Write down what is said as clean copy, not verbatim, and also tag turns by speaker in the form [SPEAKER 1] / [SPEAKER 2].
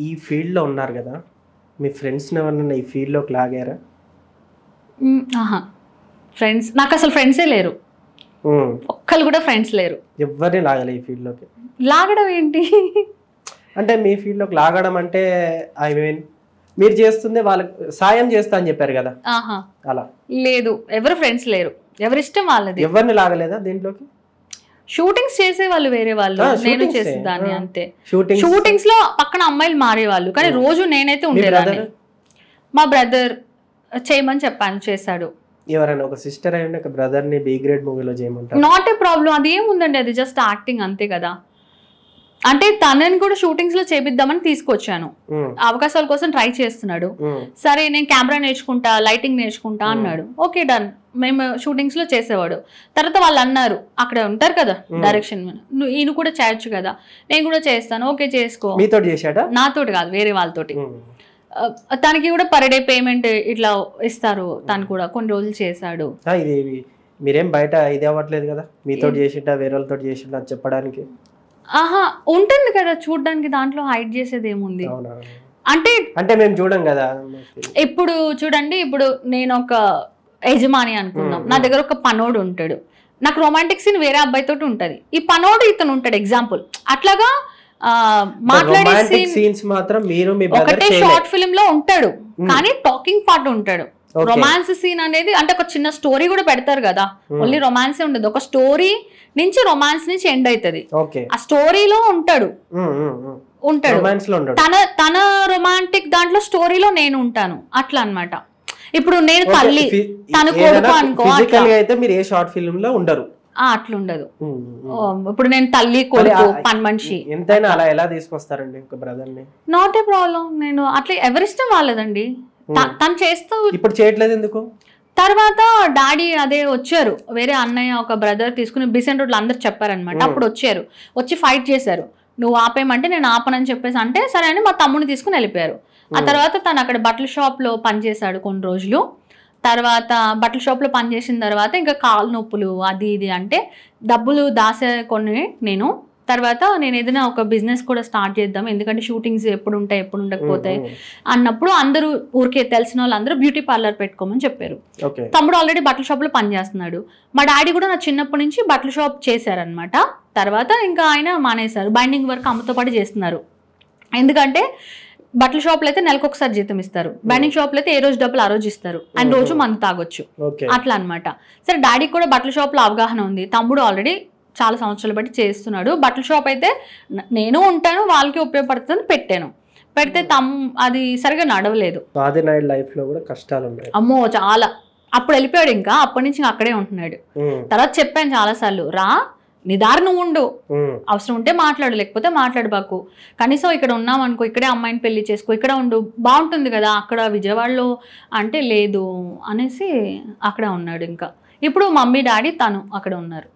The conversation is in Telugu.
[SPEAKER 1] ఈ ఫీల్డ్‌లో ఉన్నారు గదా! మీ ఫ్రెండ్స్‌ని ఎవరినైనా ఈ ఫీల్డ్‌లోకి లాగారా?
[SPEAKER 2] ఆహా! ఫ్రెండ్స్ నాకసలు ఫ్రెండ్సే లేరు. ఒక్కళ్ళు కూడా ఫ్రెండ్స్ లేరు.
[SPEAKER 1] ఎవ్వరిని లాగలే ఈ ఫీల్డ్‌లోకి.
[SPEAKER 2] లాగడం ఏంటి?
[SPEAKER 1] అంటే మీ ఫీల్డ్‌లోకి లాగడం అంటే ఐ మీన్ మీరు చేస్తుందే వాళ్ళకి సాయం చేస్తా అని చెప్పారు గదా!
[SPEAKER 2] ఆహా!
[SPEAKER 1] అలా.
[SPEAKER 2] లేదు. ఎవరు ఫ్రెండ్స్ లేరు. ఎవరిష్టం వాళ్ళది.
[SPEAKER 1] ఎవరిని లాగలేదా దీంట్లోకి?
[SPEAKER 2] షూటింగ్స్ చేసేవాళ్ళు వేరే వాళ్ళు. నేను చేసేదాన్ని అంతే.
[SPEAKER 1] షూటింగ్స్
[SPEAKER 2] లో పక్కన అమ్మాయిలు మారేవాళ్ళు. కానీ రోజు నేనైతే
[SPEAKER 1] మీ
[SPEAKER 2] ఉండేదాన్ని.
[SPEAKER 1] బ్రదర్?
[SPEAKER 2] మా బ్రదర్ చేయమని చెప్పాను, చేశాడు.
[SPEAKER 1] ఎవరైనా ఒక సిస్టర్ అయ్యుండి ఒక బ్రదర్‌ని బి గ్రేడ్ మూవీలో చేయమంటారు.
[SPEAKER 2] Not a problem. అది ఏముందండి, అది జస్ట్ యాక్టింగ్ అంతే కదా. అంటే తనని కూడా షూటింగ్స్ లో చేపిద్దామని తీసుకొచ్చాను. అవకాశాల కోసం ట్రై చేస్తున్నాడు. సరే నేను కెమెరా నేర్చుకుంటా, లైటింగ్ నేర్చుకుంటా అన్నాడు. Okay done. మేము షూటింగ్స్ లో చేసేవాడు. తర్వాత వాళ్ళు అన్నారు, అక్కడ ఉంటారు కదా డైరెక్షన్, ఈయన కూడా చేయొచ్చు కదా. నేను కూడా చేస్తాను. ఓకే చేసుకో.
[SPEAKER 1] మీతోటి చేశాడా?
[SPEAKER 2] నాతోటి కాదు, వేరే వాళ్ళతోటి. తనకి కూడా పర్ డే పేమెంట్ ఇట్లా ఇస్తారు. తను కూడా కొన్ని రోజులు చేశాడు.
[SPEAKER 1] ఇది మీరేం బయట ఇది అవ్వట్లేదు కదా, మీతో చేసింటా వేరే వాళ్ళతో చేసింటా అని చెప్పడానికి?
[SPEAKER 2] ఆహా, ఉంటుంది కదా చూడడానికి, దాంట్లో హైడ్ చేసేది ఏముంది. అంటే
[SPEAKER 1] అంటే మేము చూడం కదా.
[SPEAKER 2] ఇప్పుడు చూడండి, ఇప్పుడు నేను ఒక యజమాని అనుకుందాం, నా దగ్గర ఒక పనోడు ఉంటాడు, నాకు రొమాంటిక్ సీన్ వేరే అబ్బాయితో ఉంటది, ఈ పనోడు ఇతను ఉంటాడు ఎగ్జాంపుల్. అట్లాగా మాట్లాడే
[SPEAKER 1] సీన్స్ మాత్రం మీరు మీ
[SPEAKER 2] ఒకటే షార్ట్ ఫిల్మ్ లో ఉంటాడు, కానీ టాకింగ్ పార్ట్ ఉంటాడు. రొమాన్స్ సీన్ అనేది అంటే ఒక చిన్న స్టోరీ కూడా పెడతారు కదా, ఓన్లీ రొమాన్సే ఉండదు. ఒక స్టోరీ నుంచి రొమాన్స్ నుంచి ఎండ్ అవుతుంది. ఆ స్టోరీలో ఉంటాడు. తన రొమాంటిక్ దాంట్లో స్టోరీలో నేను ఉంటాను, అట్లా అన్నమాట. ఇప్పుడు నేను తల్లి, తను కొడుకు అనుకో,
[SPEAKER 1] అయితే మీరు ఏ షార్ట్ ఫిల్మ్ లో ఉండరు,
[SPEAKER 2] అట్లుండదు. ఇప్పుడు నేను తల్లి కొడుకు పని మనిషి
[SPEAKER 1] ఎంతైనా అలా ఎలా తీసుకొస్తారండి ఒక బ్రదర్ ని?
[SPEAKER 2] Not a problem. నేను అట్లా ఎవరిష్టం వాళ్ళదండి. తను చేస్తూ
[SPEAKER 1] ఇప్పుడు చేయట్లేదు ఎందుకు?
[SPEAKER 2] తర్వాత డాడీ అదే వచ్చారు, వేరే అన్నయ్య ఒక బ్రదర్ తీసుకుని బిసెంట్ రోడ్లో అందరు చెప్పారనమాట. అప్పుడు వచ్చారు, వచ్చి ఫైట్ చేశారు. నువ్వు ఆపేయమంటే నేను ఆపనని చెప్పేసి అంటే సరే అని మా తమ్ముడిని తీసుకుని వెళ్ళిపోయారు. ఆ తర్వాత తను అక్కడ బట్టల షాప్ లో పనిచేశాడు కొన్ని రోజులు. తర్వాత బట్టల షాప్ లో పనిచేసిన తర్వాత ఇంకా కాలు నొప్పులు అది ఇది అంటే డబ్బులు దాసే కొన్ని నేను. తర్వాత నేను ఏదైనా ఒక బిజినెస్ కూడా స్టార్ట్ చేద్దాం, ఎందుకంటే షూటింగ్స్ ఎప్పుడు ఉంటాయి ఎప్పుడు ఉండకపోతాయి అన్నప్పుడు అందరూ ఊరికే తెలిసిన వాళ్ళు అందరూ బ్యూటీ పార్లర్ పెట్టుకోమని చెప్పారు. తమ్ముడు ఆల్రెడీ బట్టల షాప్ లో పనిచేస్తున్నాడు. మా డాడీ కూడా నా చిన్నప్పటి నుంచి బట్టల షాప్ చేశారనమాట. తర్వాత ఇంకా ఆయన మానేశారు, బైండింగ్ వర్క్ అమ్మతో పాటు చేస్తున్నారు. ఎందుకంటే బట్టల షాప్లో అయితే నెలకు ఒకసారి జీతం ఇస్తారు, బైండింగ్ షాప్లో అయితే ఏ రోజు డబ్బులు ఆ రోజు ఇస్తారు, అండ్ రోజు మందు తాగొచ్చు, అట్లా అనమాట. సరే డాడీకి కూడా బట్టల షాప్ లో అవగాహన ఉంది, తమ్ముడు ఆల్రెడీ చాలా సంవత్సరాలు బట్టి చేస్తున్నాడు. బట్టల షాప్ అయితే నేను ఉంటాను, వాళ్ళకి ఉపయోగపడుతుంది పెట్టాను. పెడితే అది సరిగా నడవలేదు.
[SPEAKER 1] లైఫ్ లో కూడా కష్టాలు ఉన్నాయి.
[SPEAKER 2] అమ్మో చాలా. అప్పుడు వెళ్ళిపోయాడు, ఇంకా అప్పటి నుంచి అక్కడే ఉంటున్నాడు. తర్వాత చెప్పాను చాలా సార్లు, రా నిదారు నువ్వు ఉండు, అవసరం ఉంటే మాట్లాడు, లేకపోతే మాట్లాడబాకు, కనీసం ఇక్కడ ఉన్నాం అనుకో, ఇక్కడే అమ్మాయిని పెళ్లి చేసుకో, ఇక్కడ ఉండు బాగుంటుంది కదా అక్కడ విజయవాడలో అంటే లేదు అనేసి అక్కడ ఉన్నాడు. ఇంకా ఇప్పుడు మమ్మీ డాడీ తను అక్కడ ఉన్నారు.